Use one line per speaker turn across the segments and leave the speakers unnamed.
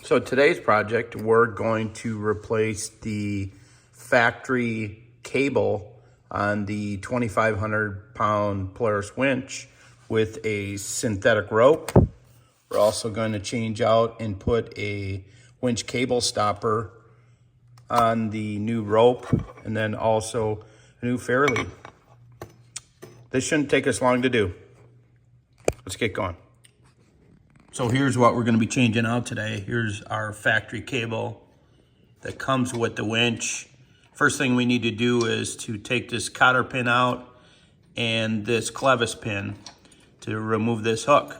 So today's project, we're going to replace the factory cable on the 2,500 pound Polaris winch with a synthetic rope. We're also going to change out and put a winch cable stopper on the new rope, and then also a new fairlead. This shouldn't take us long to do. Let's get going. So here's what we're going to be changing out today. Here's our factory cable that comes with the winch. First thing we need to do is to take this cotter pin out and this clevis pin to remove this hook.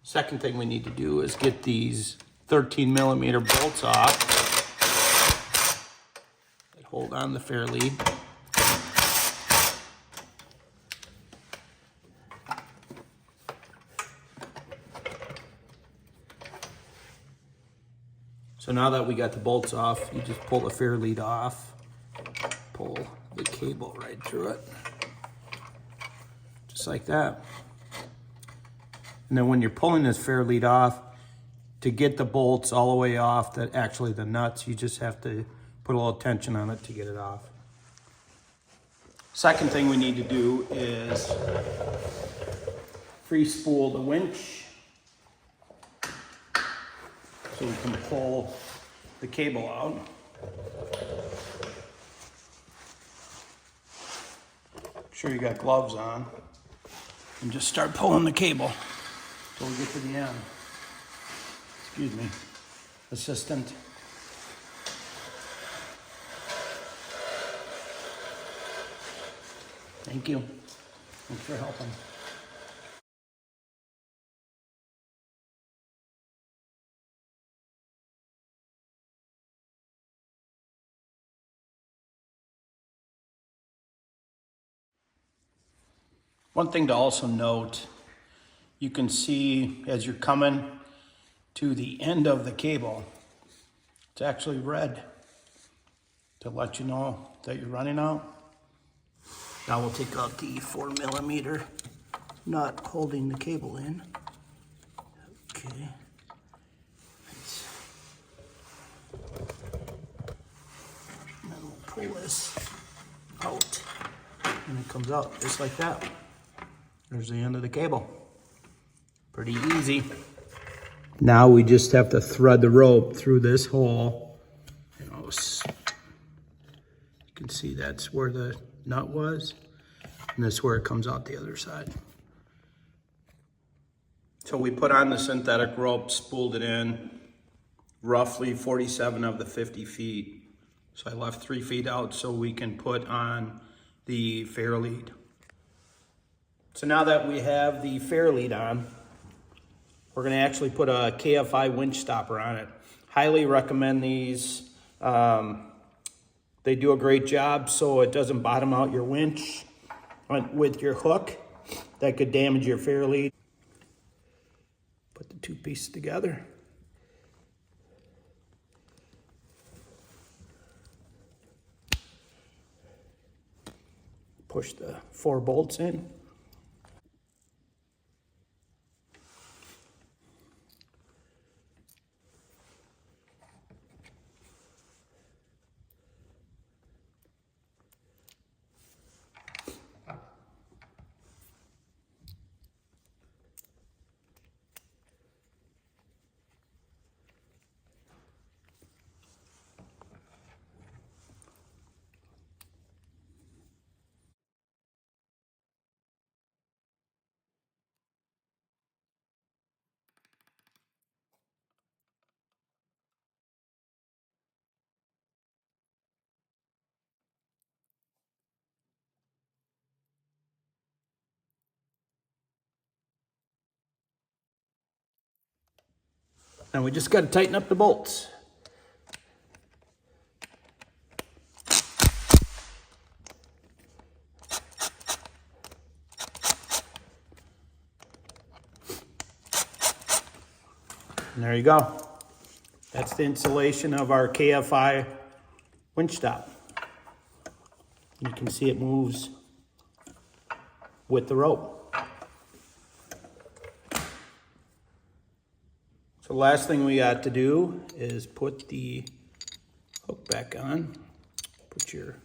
Second thing we need to do is get these 13mm bolts off that hold on the fairlead. So now that we got the bolts off, you just pull the fairlead off, pull the cable right through it, just like that. And then when you're pulling this fairlead off, to get the bolts all the way off, actually the nuts, you just have to put a little tension on it to get it off. Second thing we need to do is free spool the winch so we can pull the cable out. Make sure you got gloves on and just start pulling the cable until we get to the end. Excuse me, assistant. Thank you. Thanks for helping. One thing to also note, you can see as you're coming to the end of the cable, it's actually red to let you know that you're running out. Now we'll take out the 4mm nut holding the cable in. Okay. And then we'll pull this out and it comes out just like that. There's the end of the cable. Pretty easy. Now we just have to thread the rope through this hole. You can see that's where the nut was, and that's where it comes out the other side. So we put on the synthetic rope, spooled it in, roughly 47 of the 50 feet. So I left 3 feet out so we can put on the fairlead. So now that we have the fairlead on, we're going to actually put a KFI winch stopper on it. Highly recommend these. They do a great job so it doesn't bottom out your winch with your hook. That could damage your fairlead. Put the two pieces together. Push the 4 bolts in. Now we just got to tighten up the bolts. And there you go. That's the installation of our KFI winch stop. You can see it moves with the rope. So the last thing we got to do is put the hook back on. Put your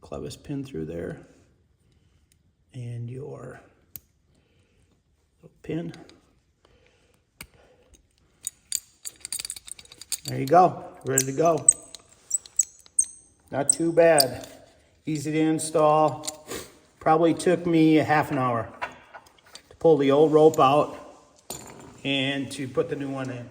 clevis pin through there and your little pin. There you go, ready to go. Not too bad. Easy to install. Probably took me a half an hour to pull the old rope out and to put the new one in.